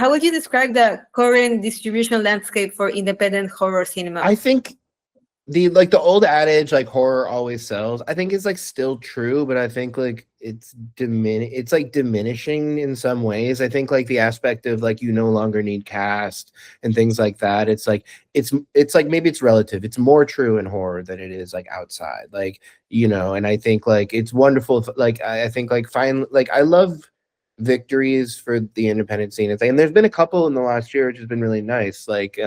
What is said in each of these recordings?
how would you describe the current distribution landscape for independent horror cinema? I think the old adage, like horror always sells, I think is like still true, but I think like it's diminishing in some ways. I think like the aspect of like you no longer need cast and things like that. It's like maybe it's relative. It's more true in horror than it is like outside. Like, you know, and I think like it's wonderful. Like I think like I love victories for the independent scene and there's been a couple in the last year which has been really nice. Like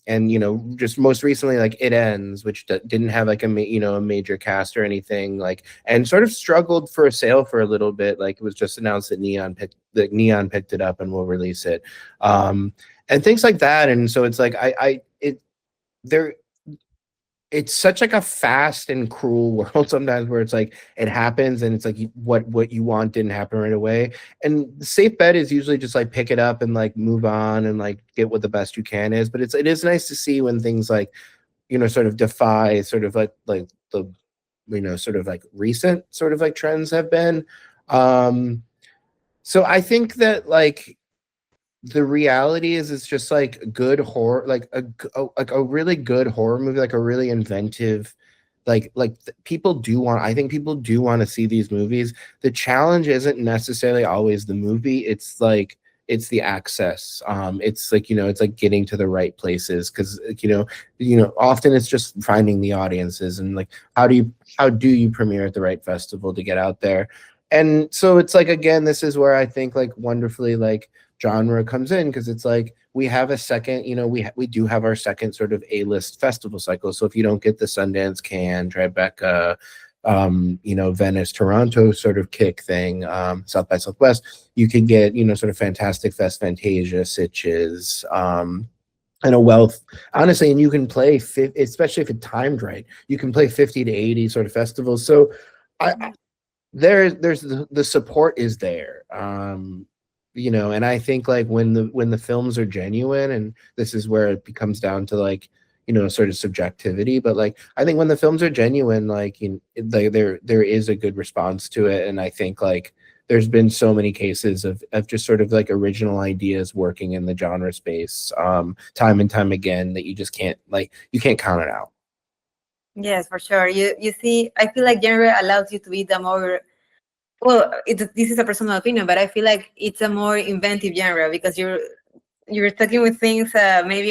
and you know, just most recently, like It Ends, which didn't have like a major cast or anything, like, and sort of struggled for a sale for a little bit. Like it was just announced that Neon picked it up and will release it, and things like that. And so it's like it's such like a fast and cruel world sometimes where it's like it happens and it's like what you want didn't happen right away. And the safe bet is usually just like pick it up and like move on and like get what the best you can is. But it is nice to see when things like, you know, sort of defy sort of like the, you know, sort of like recent sort of like trends have been. So I think that like the reality is it's just like good horror, like a really good horror movie, like a really inventive, people do want, I think people do want to see these movies. The challenge isn't necessarily always the movie. It's like, it's the access. It's like, you know, it's like getting to the right places. Cause you know, often it's just finding the audiences and like, how do you premiere at the right festival to get out there? And so it's like, again, this is where I think like wonderfully like genre comes in, because it's like we have a second, you know, we do have our second sort of A-list festival cycle. So if you don't get the Sundance, Cannes, Tribeca, you know, Venice, Toronto sort of kick thing, South by Southwest, you can get, you know, sort of Fantastic Fest, Fantasia, Sitges, and a wealth, honestly, and you can play, especially if it's timed right, you can play 50 to 80 sort of festivals. So there's the support is there. You know, and I think like when the films are genuine, and this is where it becomes down to like, you know, sort of subjectivity, but like I think when the films are genuine, like, you know, there is a good response to it. And I think like there's been so many cases of just sort of like original ideas working in the genre space, time and time again, that you just can't, like, you can't count it out. Yes, for sure. You see, I feel like genre allows you to be the more, well, this is a personal opinion, but I feel like it's a more inventive genre because you're talking with things maybe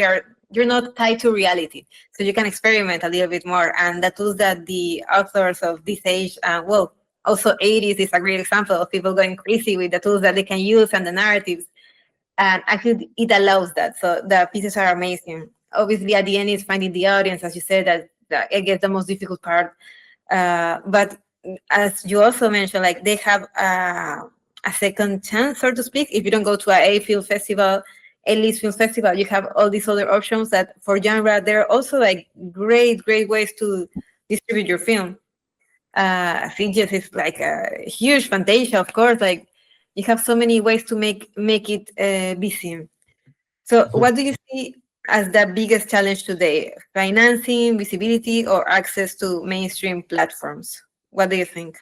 you're not tied to reality, so you can experiment a little bit more. And the tools that the authors of this age, well, also 80s is a great example of people going crazy with the tools that they can use and the narratives. And I feel it allows that. So the pieces are amazing. Obviously, at the end is finding the audience, as you said, that I guess the most difficult part. But as you also mentioned, like they have a second chance, so to speak. If you don't go to a film festival, A-list film festival, you have all these other options that for genre, there are also like great ways to distribute your film. Sitges is like a huge Fantasia, of course. Like you have so many ways to make it be seen. So what do you see as the biggest challenge today? Financing, visibility, or access to mainstream platforms? What do you think?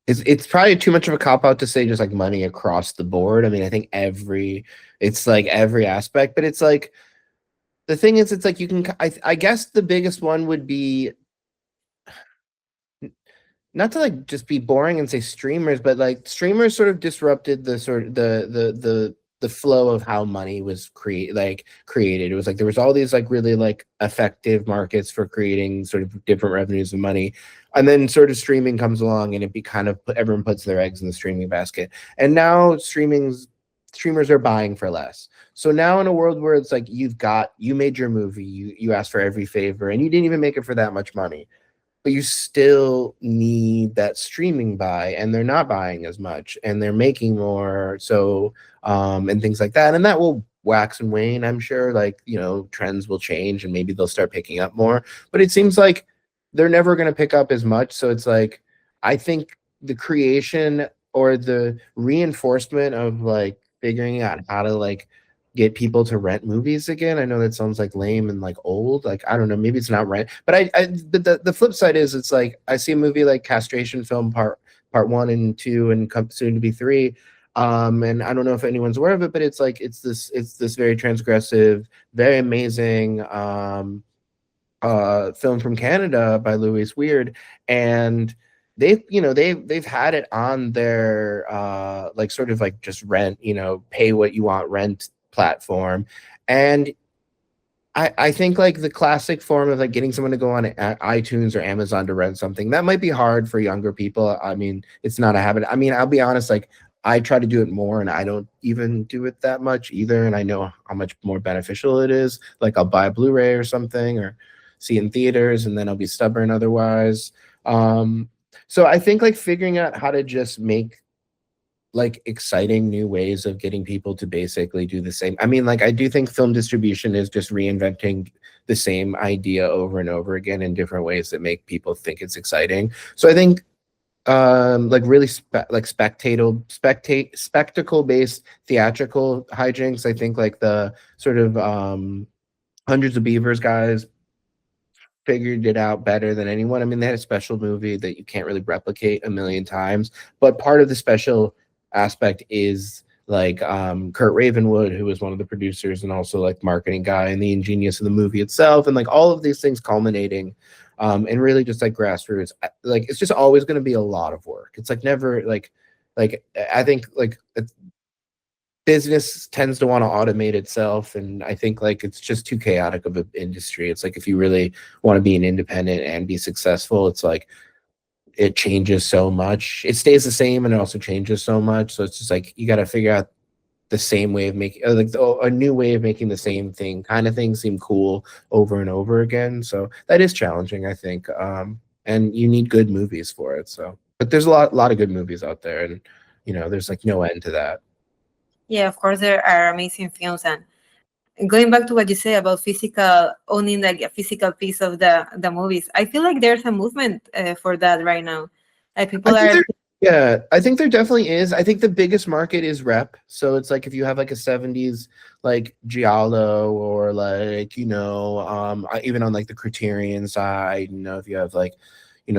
It's probably too much of a cop-out to say just like money across the board. I mean, I think it's like every aspect, but it's like, the thing is, it's like you can, I guess the biggest one would be, not to like just be boring and say streamers, but like streamers sort of disrupted the sort of the flow of how money was created. It was like there was all these like really like effective markets for creating sort of different revenues of money, and then sort of streaming comes along and it be kind of everyone puts their eggs in the streaming basket, and now streamers are buying for less. So now in a world where it's like you made your movie, you asked for every favor, and you didn't even make it for that much money, but you still need that streaming buy, and they're not buying as much and they're making more. So and things like that, and that will wax and wane, I'm sure. Like, you know, trends will change and maybe they'll start picking up more, but it seems like they're never going to pick up as much. So it's like, I think the creation or the reinforcement of like figuring out how to like get people to rent movies again. I know that sounds like lame and like old, like, I don't know, maybe it's not rent, but but the flip side is, it's like I see a movie like Castration Film part 1 and 2 and soon to be 3. And I don't know if anyone's aware of it, but it's this very transgressive, very amazing film from Canada by Louis Weird, and they've had it on their like sort of like just rent, pay what you want rent platform. And I think like the classic form of like getting someone to go on iTunes or Amazon to rent something, that might be hard for younger people. I mean, it's not a habit. I mean, I'll be honest, like I try to do it more and I don't even do it that much either. And I know how much more beneficial it is. Like I'll buy a Blu-ray or something or see it in theaters, and then I'll be stubborn otherwise. So I think like figuring out how to just make like exciting new ways of getting people to basically do the same. I mean, like I do think film distribution is just reinventing the same idea over and over again in different ways that make people think it's exciting. So I think like really spectacle based theatrical hijinks. I think like the sort of Hundreds of Beavers guys figured it out better than anyone. I mean, they had a special movie that you can't really replicate a million times, but part of the special aspect is like Kurt Ravenwood, who was one of the producers and also like marketing guy, and the ingenious of the movie itself, and like all of these things culminating and really just like grassroots. Like it's just always going to be a lot of work. It's like never like I think like business tends to want to automate itself, and I think like it's just too chaotic of an industry. It's like if you really want to be an independent and be successful, it's like it changes so much. It stays the same and it also changes so much. So it's just like you got to figure out the same way of making like a new way of making the same thing kind of thing seem cool over and over again. So that is challenging, I think. And you need good movies for it. So, but there's a lot of good movies out there, and there's like no end to that. Yeah, of course there are amazing films. And going back to what you say about owning like a physical piece of the movies, I feel like there's a movement for that right now. Like people are. Yeah, I think there definitely is. I think the biggest market is rep. So it's like if you have like a 70s like Giallo, or like even on like the Criterion side, if you have like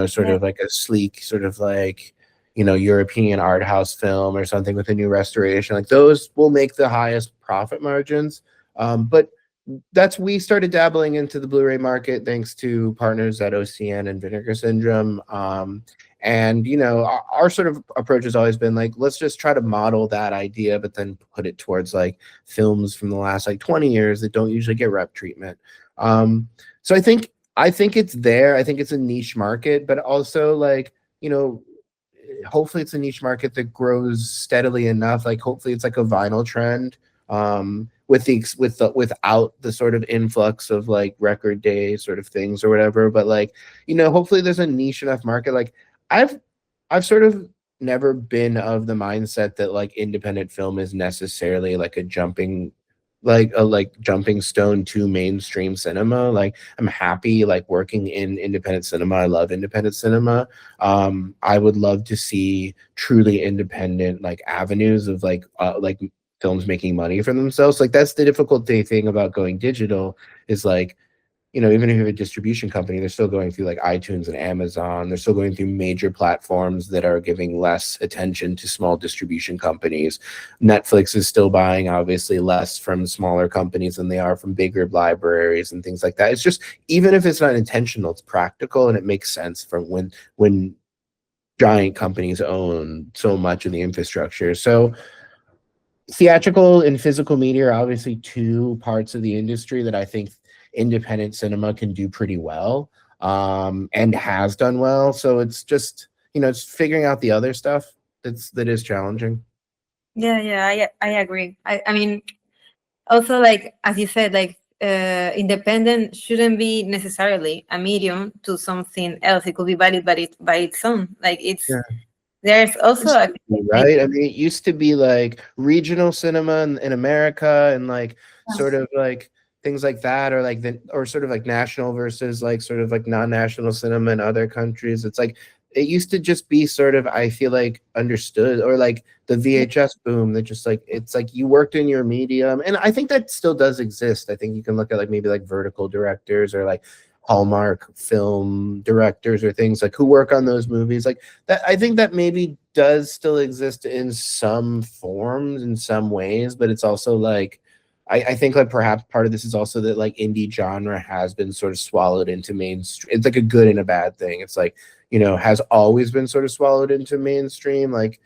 sort of like a sleek sort of like European art house film or something with a new restoration, like those will make the highest profit margins. But we started dabbling into the Blu-ray market thanks to partners at OCN and Vinegar Syndrome. And our sort of approach has always been like, let's just try to model that idea, but then put it towards like films from the last like 20 years that don't usually get rep treatment. So I think it's there. I think it's a niche market, but also like hopefully it's a niche market that grows steadily enough. Like hopefully it's like a vinyl trend without the sort of influx of like record day sort of things or whatever. But like hopefully there's a niche enough market. Like I've sort of never been of the mindset that like independent film is necessarily like a jumping stone to mainstream cinema. Like I'm happy like working in independent cinema. I love independent cinema. I would love to see truly independent like avenues of like films making money for themselves. Like that's the difficult thing about going digital is like even if you have a distribution company, they're still going through like iTunes and Amazon. They're still going through major platforms that are giving less attention to small distribution companies. Netflix is still buying obviously less from smaller companies than they are from bigger libraries and things like that. It's just, even if it's not intentional, it's practical, and it makes sense from when giant companies own so much of the infrastructure. So theatrical and physical media are obviously two parts of the industry that I think independent cinema can do pretty well, and has done well. So it's just it's figuring out the other stuff that is challenging. Yeah, I agree. I mean, also like as you said, like independent shouldn't be necessarily a medium to something else. It could be valid by its own. Like there's also right. I mean, it used to be like regional cinema in America, and like sort of like things like that, or sort of like national versus like sort of like non-national cinema in other countries. It's like it used to just be sort of, I feel like, understood, or like the VHS boom that just like it's like you worked in your medium, and I think that still does exist. I think you can look at like maybe like vertical directors or like Hallmark film directors or things like who work on those movies like that. I think that maybe does still exist in some forms in some ways, but it's also like I think like perhaps part of this is also that like indie genre has been sort of swallowed into mainstream. It's like a good and a bad thing. It's like, you know, has always been sort of swallowed into mainstream, like,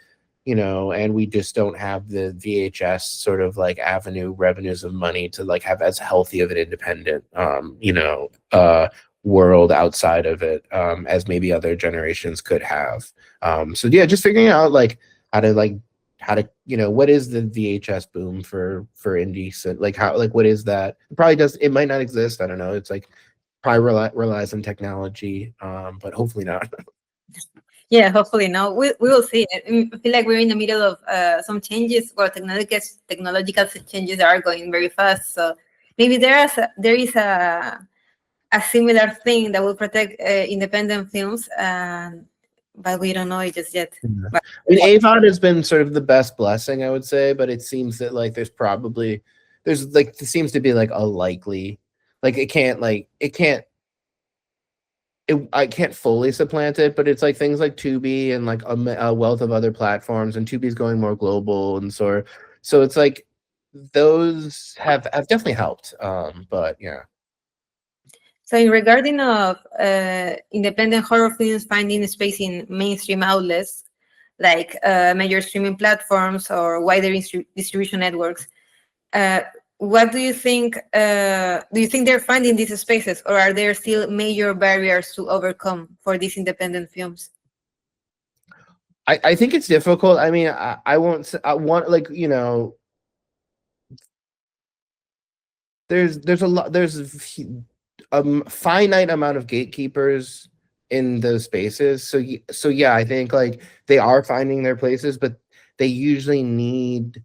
you know, and we just don't have the VHS sort of like avenue revenues of money to like have as healthy of an independent, you know, world outside of it as maybe other generations could have. So yeah, just figuring out like how to, you know, what is the VHS boom for indie? So like how, like, what is that? It probably does. It might not exist. I don't know. It's like probably relies on technology, but hopefully not. Yeah, hopefully no. We will see. I feel like we're in the middle of some changes where technological changes are going very fast. So maybe there is a similar thing that will protect independent films, but we don't know it just yet. Yeah. But I mean, Avon has been sort of the best blessing, I would say, but it seems that like there's like there seems to be like a likely, like I can't fully supplant it, but it's like things like Tubi and like a wealth of other platforms, and Tubi's going more global, and so it's like those have definitely helped. But yeah. so in regarding of independent horror films finding space in mainstream outlets like major streaming platforms or wider distribution networks, what do you think? Do you think they're finding these spaces, or are there still major barriers to overcome for these independent films? I think it's difficult. I mean, I won't. I want, like, you know, there's a lot. There's a finite amount of gatekeepers in those spaces. So yeah, I think like they are finding their places, but they usually need,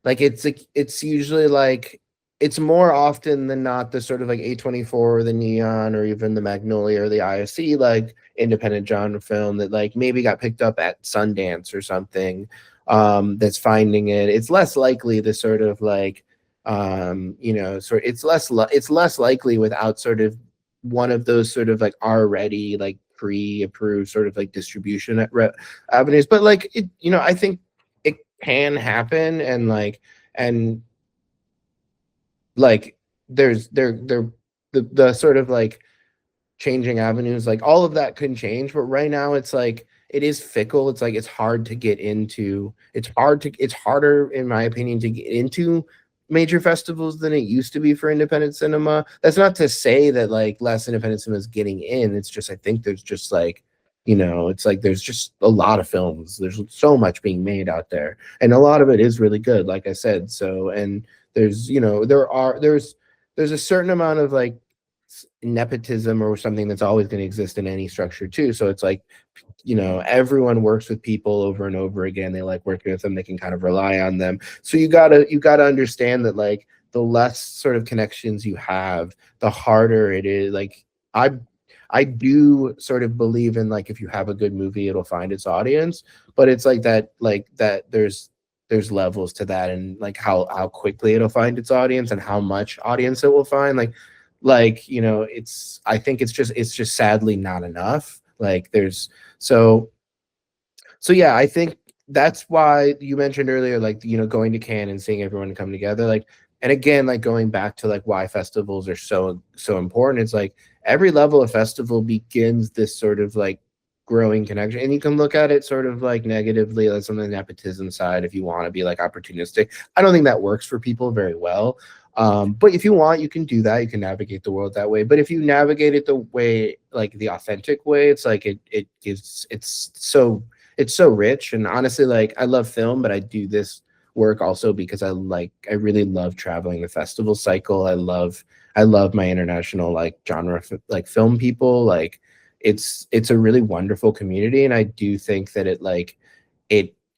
like, it's usually like it's more often than not the sort of like A24 or the Neon or even the Magnolia or the ISC like independent genre film that like maybe got picked up at Sundance or something, that's finding it. It's less likely the sort of like you know, sort it's less likely without sort of one of those sort of like already like pre-approved sort of like distribution avenues. But like it, you know, I think it can happen, and and like there's the sort of like changing avenues, like all of that can change, but right now it's like it is fickle. It's like it's hard to get into. It's harder, in my opinion, to get into major festivals than it used to be for independent cinema. That's not to say that like less independent cinema is getting in. It's just I think there's just like, you know, it's like there's just a lot of films. There's so much being made out there, and a lot of it is really good, like I said. So, and there's, you know, there's a certain amount of like nepotism or something that's always going to exist in any structure too. So it's like, you know, everyone works with people over and over again. They like working with them. They can kind of rely on them. So you gotta understand that like the less sort of connections you have, the harder it is. Like I do sort of believe in like if you have a good movie, it'll find its audience, but it's like that there's levels to that, and like how quickly it'll find its audience and how much audience it will find. Like, you know, I think it's just sadly not enough. Like there's so yeah, I think that's why you mentioned earlier, like, you know, going to Cannes and seeing everyone come together, like, and again, like going back to like why festivals are so important. It's like every level of festival begins this sort of like growing connection, and you can look at it sort of like negatively, like on the nepotism side, if you want to be like opportunistic. I don't think that works for people very well. But if you want, you can do that. You can navigate the world that way. But if you navigate it the way, like the authentic way, it's like it gives, it's so rich. And honestly, like I love film, but I do this work also because I really love traveling the festival cycle. I love my international like genre like film people. Like it's a really wonderful community, and I do think that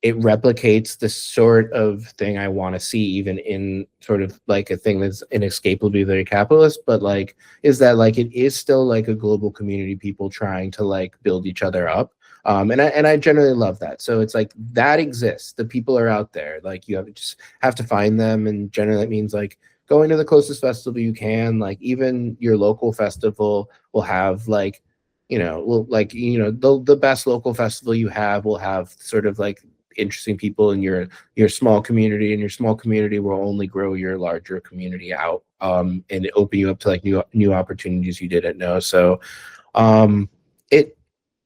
it replicates the sort of thing I want to see, even in sort of like a thing that's inescapably very capitalist, but like is that like it is still like a global community, people trying to like build each other up. And I generally love that. So it's like that exists. The people are out there. Like just have to find them, and generally it means like going to the closest festival you can. Like even your local festival will have like, the best local festival you have will have sort of like interesting people in your small community, and your small community will only grow your larger community out, and open you up to like new opportunities you didn't know. So it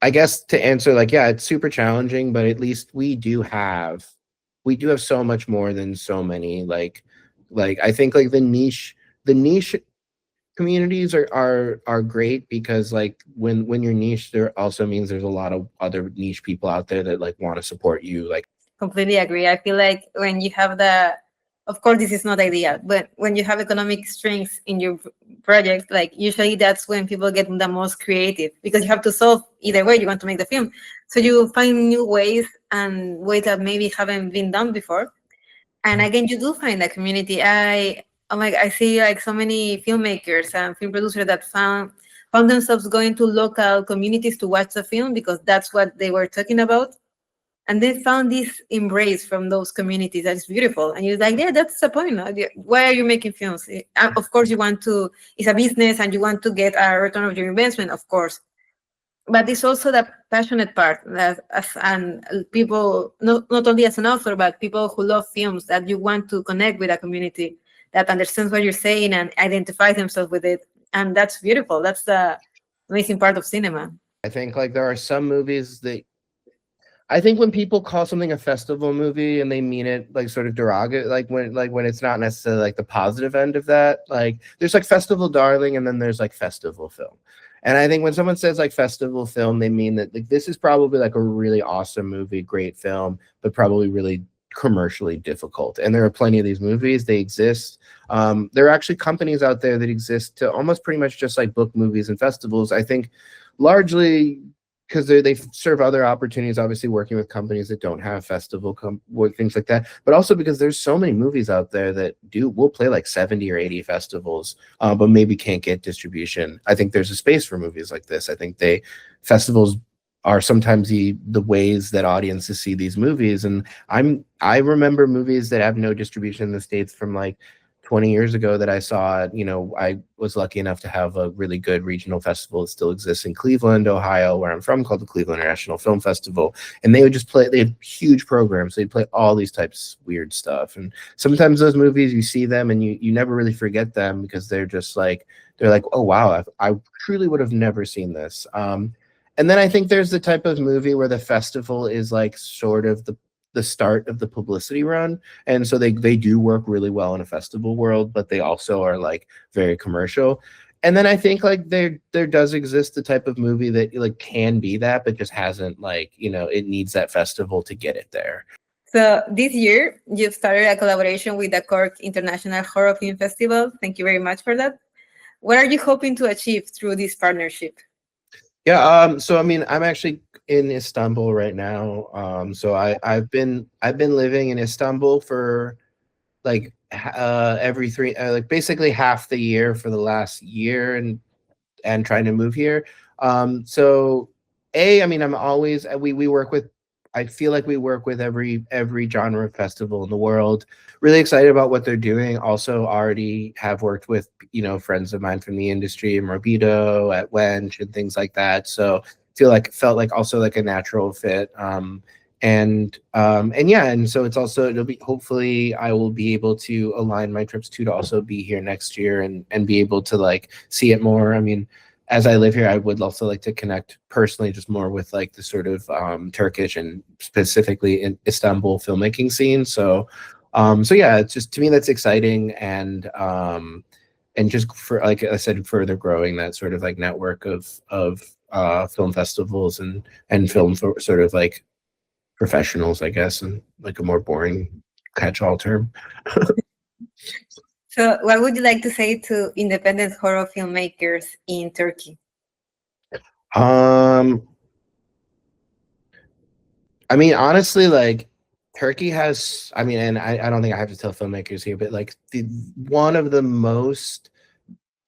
I guess to answer, like, yeah, it's super challenging, but at least we do have so much more than so many, like I think like the niche communities are great, because like when you're niche, there also means there's a lot of other niche people out there that like want to support you. Like, Completely agree. I feel like when you have the, of course, this is not ideal, but when you have economic strengths in your project, like usually that's when people get the most creative, because you have to solve either way you want to make the film. So you find new ways and ways that maybe haven't been done before. And again, you do find a community. I see like so many filmmakers and film producers that found themselves going to local communities to watch the film because that's what they were talking about, and they found this embrace from those communities that is beautiful. And you're like, yeah, that's the point. No? Why are you making films? Of course you want to, it's a business and you want to get a return of your investment, of course, but it's also the passionate part that and people, not only as an author, but people who love films, that you want to connect with a community that understands what you're saying and identify themselves with it. And that's beautiful. That's the amazing part of cinema. I think like there are some movies that, I think when people call something a festival movie and they mean it like sort of derogatory, like when it's not necessarily like the positive end of that, like there's like festival darling and then there's like festival film. And I think when someone says like festival film, they mean that like this is probably like a really awesome movie, great film, but probably really commercially difficult. And there are plenty of these movies. They exist. There are actually companies out there that exist to almost pretty much just like book movies and festivals. I think largely because they serve other opportunities, obviously working with companies that don't have festival things like that, but also because there's so many movies out there that will play like 70 or 80 festivals, but maybe can't get distribution. I think there's a space for movies like this. I think festivals are sometimes the ways that audiences see these movies. And I remember movies that have no distribution in the States from like 20 years ago that I saw. I was lucky enough to have a really good regional festival that still exists in Cleveland, Ohio, where I'm from, called the Cleveland International Film Festival. And they would just play, they had huge programs. They'd play all these types of weird stuff. And sometimes those movies, you see them and you never really forget them, because they're like, oh, wow, I truly would have never seen this. And then I think there's the type of movie where the festival is like sort of the start of the publicity run, and so they do work really well in a festival world, but they also are like very commercial. And then I think like there does exist the type of movie that like can be that, but just hasn't, like, it needs that festival to get it there. So this year you've started a collaboration with the KORK International Horror Film Festival. Thank you very much for that. What are you hoping to achieve through this partnership? Yeah, so I mean, I'm actually in Istanbul right now. So I've been living in Istanbul for like every like basically half the year for the last year, and trying to move here. So I mean, I'm always, we work with, I feel like we work with every genre festival in the world. Really excited about what they're doing. Also already have worked with, friends of mine from the industry, Morbido, at Wench, and things like that. So felt like also like a natural fit. And yeah, and so it'll be, hopefully I will be able to align my trips to also be here next year, and be able to like see it more. I mean, as I live here, I would also like to connect personally just more with like the sort of Turkish and specifically in Istanbul filmmaking scene. So yeah, it's just, to me, that's exciting. And just for, like I said, further growing that sort of like network of film festivals and film for sort of like professionals, I guess, and like a more boring catch-all term. So what would you like to say to independent horror filmmakers in Turkey? I mean, honestly, like Turkey has, I mean, and I don't think I have to tell filmmakers here, but like one of the most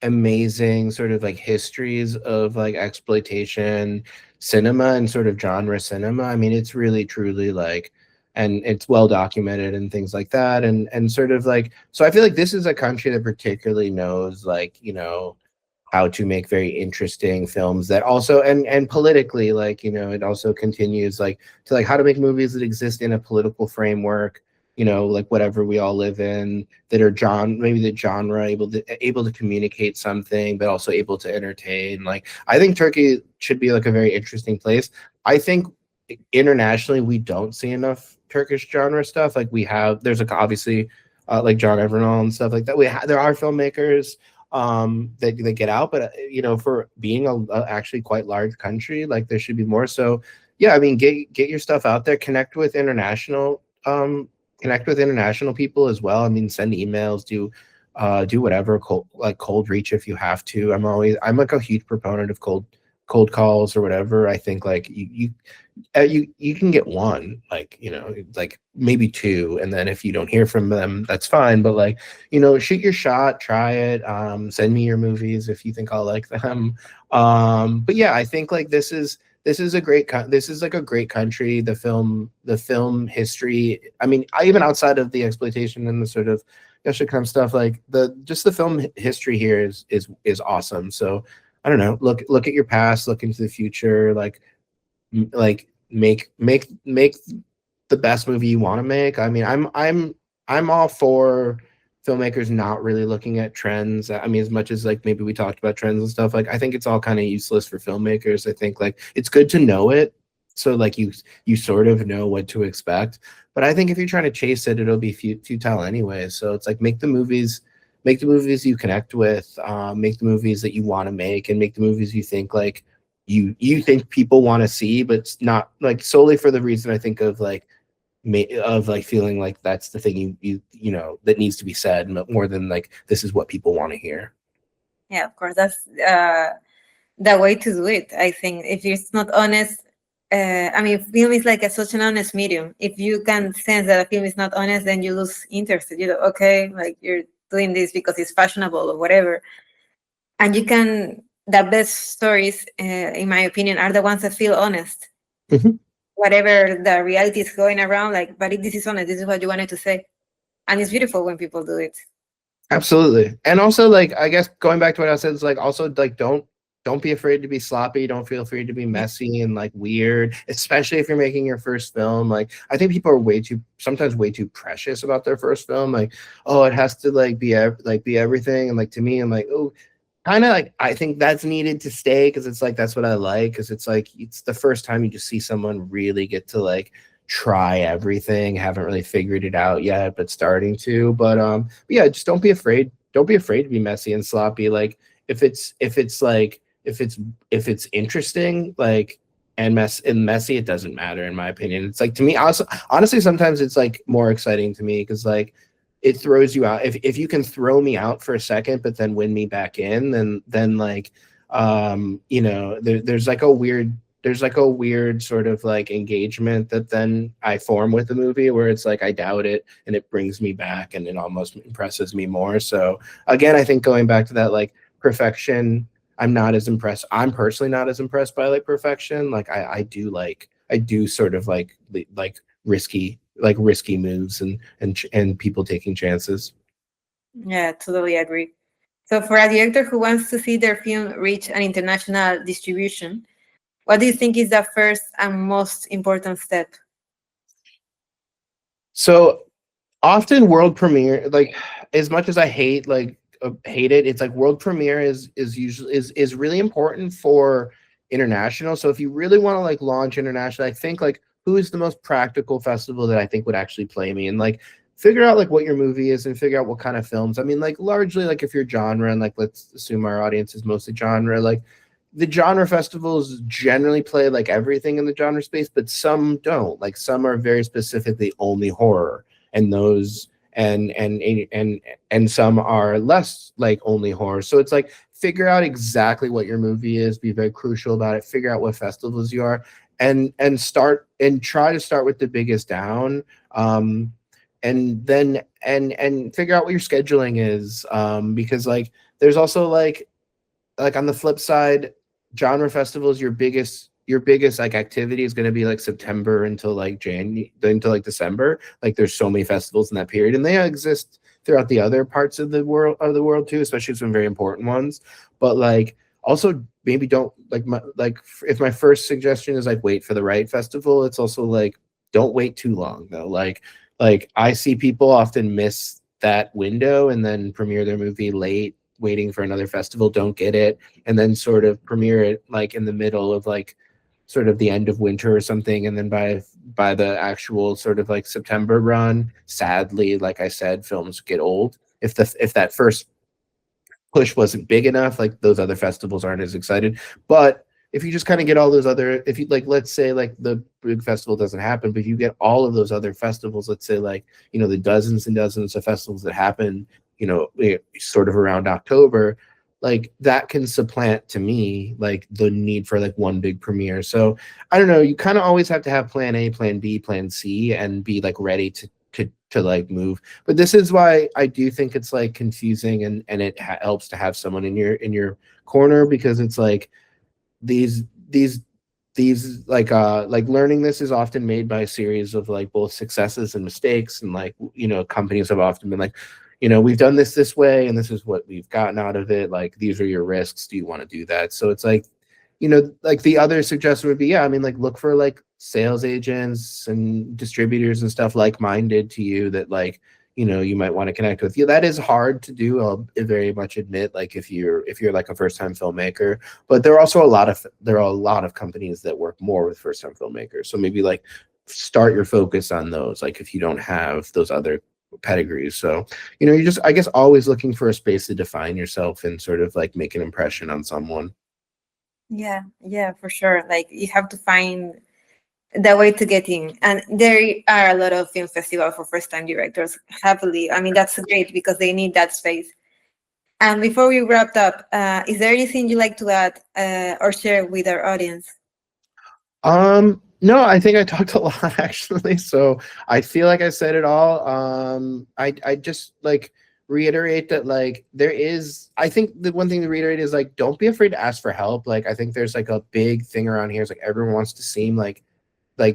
amazing sort of like histories of like exploitation cinema and sort of genre cinema. I mean, it's really truly like and it's well documented and things like that. And sort of like, so I feel like this is a country that particularly knows, like, you know, how to make very interesting films that also, and politically, like, you know, it also continues like to like how to make movies that exist in a political framework, you know, like whatever we all live in, that are maybe the genre able to communicate something, but also able to entertain. Like, I think Turkey should be like a very interesting place. I think internationally we don't see enough Turkish genre stuff. Like there's like obviously like John Evernall and stuff like that. There are filmmakers that get out, but you know, for being a actually quite large country, like there should be more. So yeah, I mean, get your stuff out there, connect with international people as well. I mean, send emails, do whatever, cold reach if you have to. I'm like a huge proponent of cold calls or whatever. I think like you can get one, like, you know, like maybe two, and then if you don't hear from them, that's fine. But like, you know, shoot your shot, try it. Send me your movies if you think I'll like them. But yeah, I think like this is like a great country. The film history. I mean, even outside of the exploitation and the sort of kind of stuff, like the film history here is awesome. So I don't know. Look at your past. Look into the future. Like make the best movie you want to make. I mean, I'm all for filmmakers not really looking at trends. I mean, as much as like maybe we talked about trends and stuff, like I think it's all kind of useless for filmmakers. I think like it's good to know it, so like you sort of know what to expect. But I think if you're trying to chase it, it'll be futile anyway. So it's like make the movies you connect with, make the movies that you want to make, and make the movies you think like you think people want to see, but it's not like solely for the reason I think of like feeling like that's the thing you know that needs to be said, more than like this is what people want to hear. Yeah, of course, that's the way to do it. I think if it's not honest, I mean, film is like such an honest medium. If you can sense that a film is not honest, then you lose interest. You know, okay, like you're doing this because it's fashionable or whatever. And the best stories, in my opinion, are the ones that feel honest. Mm-hmm. Whatever the reality is going around, like, but if this is honest, this is what you wanted to say. And it's beautiful when people do it. Absolutely. And also, like, I guess going back to what I said, is like also like don't be afraid to be sloppy. Don't feel afraid to be messy and like weird, especially if you're making your first film. Like, I think people are sometimes way too precious about their first film. Like, oh, it has to like be everything. And like, to me, I'm like, oh, kind of like, I think that's needed to stay, because it's like that's what I like, because it's like it's the first time you just see someone really get to like try everything, haven't really figured it out yet, but starting to. But yeah, just don't be afraid to be messy and sloppy. Like if it's interesting, like, and messy, it doesn't matter, in my opinion. It's like, to me, also, honestly, sometimes it's like more exciting to me, because like it throws you out. If you can throw me out for a second but then win me back in, then like you know, there's like a weird sort of like engagement that then I form with the movie, where it's like I doubt it and it brings me back and it almost impresses me more. So again, I think going back to that like perfection, I'm personally not as impressed by like perfection. Like I do sort of like risky moves and people taking chances. Yeah, totally agree. So for a director who wants to see their film reach an international distribution, what do you think is the first and most important step? So often world premiere, like, as much as I hate it, it's like world premiere is usually is really important for international. So if you really want to like launch international, I think like who is the most practical festival that I think would actually play me, and like figure out like what your movie is and figure out what kind of films. I mean, like largely, like if you're genre, and like let's assume our audience is mostly genre, like the genre festivals generally play like everything in the genre space, but some don't. Like some are very specifically only horror, and those and some are less like only horror. So it's like figure out exactly what your movie is, be very crucial about it, figure out what festivals you are, and try to start with the biggest down. And then and figure out what your scheduling is, because there's also like on the flip side, genre festivals, your biggest your biggest like activity is going to be like September until like January, until like December. Like there's so many festivals in that period, and they exist throughout the other parts of the world too, especially some very important ones. But like also maybe don't like if my first suggestion is like wait for the right festival, it's also like don't wait too long though. Like I see people often miss that window and then premiere their movie late, waiting for another festival, don't get it, and then sort of premiere it like in the middle of like sort of the end of winter or something, and then by the actual sort of like September run, sadly, like I said, films get old. If that first push wasn't big enough, like those other festivals aren't as excited. But if you just kind of get all those other, if you like, let's say like the big festival doesn't happen, but you get all of those other festivals, let's say like, you know, the dozens and dozens of festivals that happen, you know, sort of around October, like that can supplant to me like the need for like one big premiere. So I don't know, you kind of always have to have plan A, plan B, plan C, and be like ready to like move. But this is why I do think it's like confusing, and it helps to have someone in your corner, because it's like these like learning this is often made by a series of like both successes and mistakes, and like, you know, companies have often been like, you know, we've done this way and this is what we've gotten out of it, like these are your risks, do you want to do that? So it's like, you know, like the other suggestion would be, yeah, I mean, like look for like sales agents and distributors and stuff like-minded to you that like, you know, you might want to connect with. Yeah, that is hard to do, I'll very much admit, like if you're like a first-time filmmaker. But there are also a lot of companies that work more with first-time filmmakers. So maybe like start your focus on those, like if you don't have those other pedigrees. So, you know, you're just, I guess, always looking for a space to define yourself and sort of like make an impression on someone. Yeah, for sure. Like you have to find the way to get in, and there are a lot of film festivals for first-time directors. Happily, I mean that's great because they need that space. And before we wrap up, is there anything you'd like to add or share with our audience? No, I think I talked a lot actually. So I feel like I said it all. I just like reiterate that like I think the one thing to reiterate is like don't be afraid to ask for help. Like I think there's like a big thing around here is like everyone wants to seem like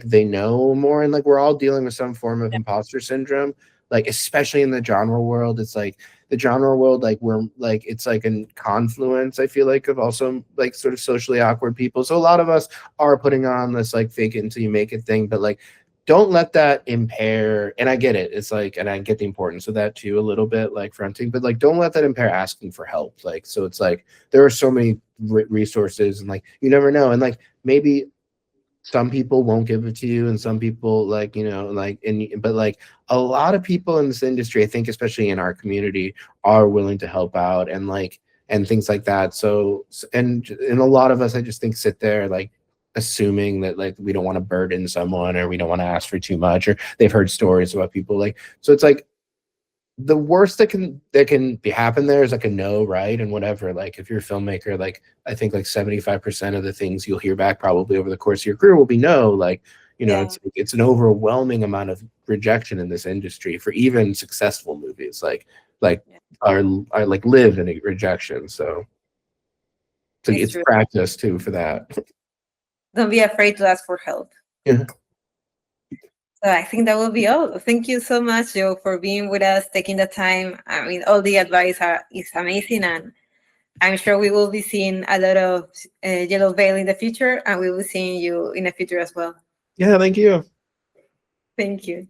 they know more, and like we're all dealing with some form of imposter syndrome, like especially in the genre world. It's like the genre world, like we're like, it's like a confluence, I feel like, of also like sort of socially awkward people. So a lot of us are putting on this like fake it until you make it thing, but like don't let that impair. And I get it, it's like, and I get the importance of that too a little bit, like fronting, but like don't let that impair asking for help. Like, so it's like there are so many resources, and like you never know, and like maybe some people won't give it to you, and some people like, you know, like, but like a lot of people in this industry, I think especially in our community, are willing to help out and like, and things like that. So and a lot of us, I just think, sit there like assuming that like we don't want to burden someone, or we don't want to ask for too much, or they've heard stories about people like, so it's like the worst that can be happen there is like a no, right? And whatever, like if you're a filmmaker, like I think like 75% of the things you'll hear back probably over the course of your career will be no. Like, you know, it's an overwhelming amount of rejection in this industry for even successful movies, like are like live in a rejection. So it's practice too for that. Don't be afraid to ask for help. Yeah. So I think that will be all. Thank you so much, Joe, for being with us, taking the time. I mean, all the advice is amazing, and I'm sure we will be seeing a lot of Yellow Veil in the future, and we will be seeing you in the future as well. Yeah, thank you. Thank you.